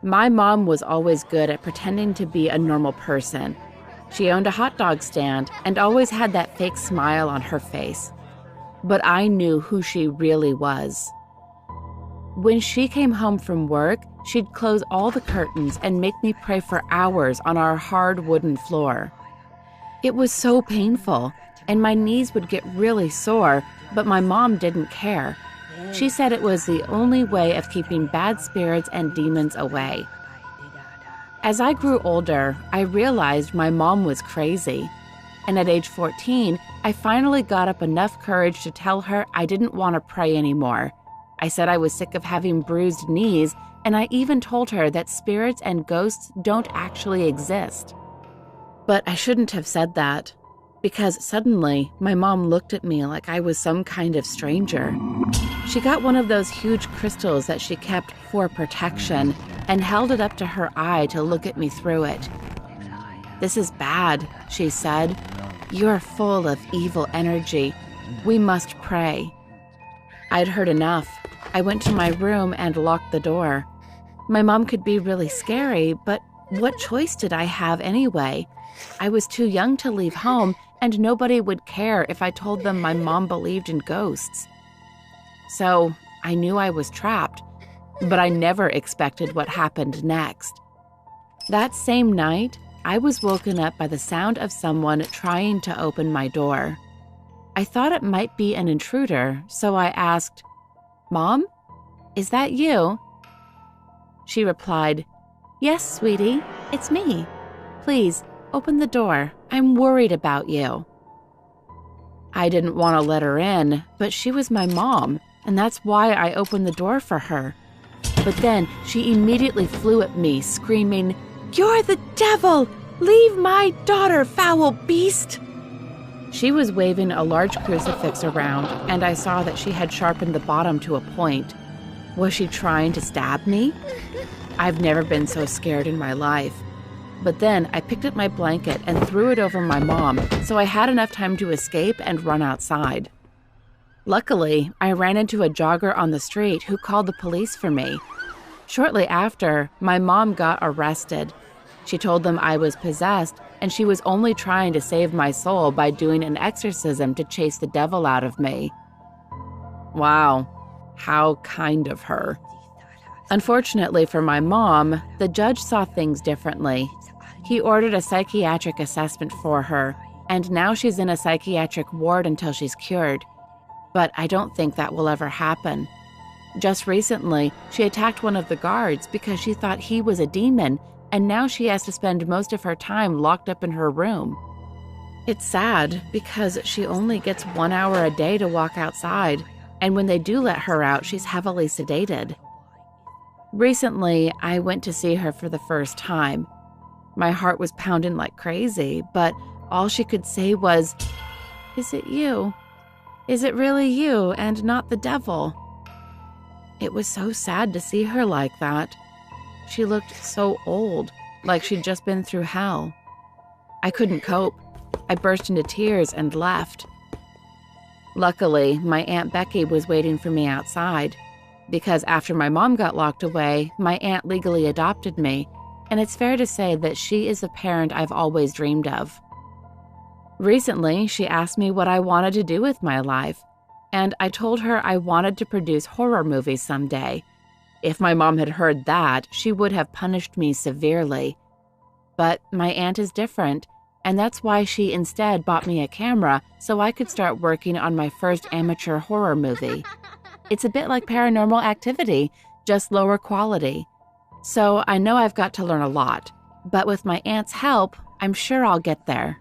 My mom was always good at pretending to be a normal person. She owned a hot dog stand and always had that fake smile on her face. But I knew who she really was. When she came home from work, she'd close all the curtains and make me pray for hours on our hard wooden floor. It was so painful, and my knees would get really sore, but my mom didn't care. She said it was the only way of keeping bad spirits and demons away. As I grew older, I realized my mom was crazy. And at age 14, I finally got up enough courage to tell her I didn't want to pray anymore. I said I was sick of having bruised knees, and I even told her that spirits and ghosts don't actually exist. But I shouldn't have said that, because suddenly my mom looked at me like I was some kind of stranger. She got one of those huge crystals that she kept for protection and held it up to her eye to look at me through it. "This is bad," she said. "You're full of evil energy. We must pray." I'd heard enough. I went to my room and locked the door. My mom could be really scary, but what choice did I have anyway? I was too young to leave home, and nobody would care if I told them my mom believed in ghosts. So I knew I was trapped, but I never expected what happened next. That same night, I was woken up by the sound of someone trying to open my door. I thought it might be an intruder, so I asked, "Mom, is that you?" She replied, "Yes, sweetie, it's me. Please, open the door. I'm worried about you." I didn't want to let her in, but she was my mom, and that's why I opened the door for her. But then she immediately flew at me, screaming, "You're the devil! Leave my daughter, foul beast!" She was waving a large crucifix around, and I saw that she had sharpened the bottom to a point. Was she trying to stab me? I've never been so scared in my life. But then I picked up my blanket and threw it over my mom, so I had enough time to escape and run outside. Luckily, I ran into a jogger on the street who called the police for me. Shortly after, my mom got arrested. She told them I was possessed, and she was only trying to save my soul by doing an exorcism to chase the devil out of me. Wow, how kind of her. Unfortunately for my mom, the judge saw things differently. He ordered a psychiatric assessment for her, and now she's in a psychiatric ward until she's cured. But I don't think that will ever happen. Just recently, she attacked one of the guards because she thought he was a demon, and now she has to spend most of her time locked up in her room. It's sad because she only gets 1 hour a day to walk outside, and when they do let her out, she's heavily sedated. Recently, I went to see her for the first time. My heart was pounding like crazy, but all she could say was, "Is it you? Is it really you and not the devil?" It was so sad to see her like that. She looked so old, like she'd just been through hell. I couldn't cope. I burst into tears and left. Luckily, my Aunt Becky was waiting for me outside, because after my mom got locked away, my aunt legally adopted me, and it's fair to say that she is the parent I've always dreamed of. Recently, she asked me what I wanted to do with my life, and I told her I wanted to produce horror movies someday. If my mom had heard that, she would have punished me severely. But my aunt is different, and that's why she instead bought me a camera so I could start working on my first amateur horror movie. It's a bit like Paranormal Activity, just lower quality. So I know I've got to learn a lot, but with my aunt's help, I'm sure I'll get there.